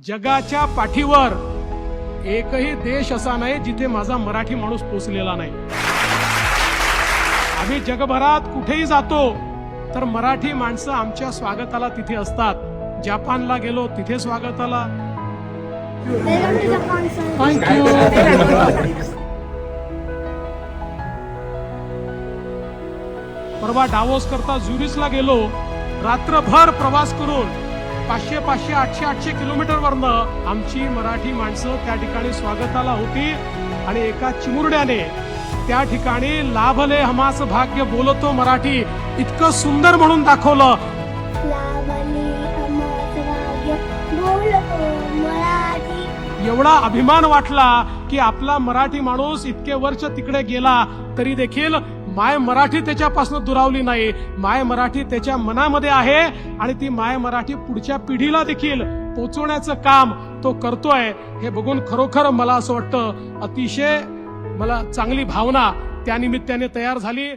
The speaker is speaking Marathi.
जगाच्या पाठीवर एकही देश असा नाही जिथे माझा मराठी माणूस पोचलेला नाही. आम्ही जगभरात कुठेही जातो तर मराठी माणसं आमच्या स्वागताला तिथे असतात. जपानला गेलो तिथे स्वागताला. थँक्यू. परवा डावोस करता झुरिचला गेलो. रात्रभर प्रवास करून 500, 500, 800 किलोमीटर वरनं आमची मराठी माणसं त्या ठिकाणी स्वागताला होती. आणि एका चिमुरड्याने त्या ठिकाणी लाभले हमास भाग्य बोलतो मराठी इतकं सुंदर म्हणून दाखवलं. एवढा अभिमान वाटला की आपला मराठी माणूस इतके वर्ष तिकडे गेला तरी देखील माय मराठी त्याच्यापासून दुरावली नाही. माय मराठी त्याच्या मनामध्ये आहे आणि ती माय मराठी पुढच्या पिढीला देखील पोचवण्याचं काम तो करतोय. हे बघून खरोखर मला असं वाटतं अतिशय मला चांगली भावना त्या निमित्ताने तयार झाली.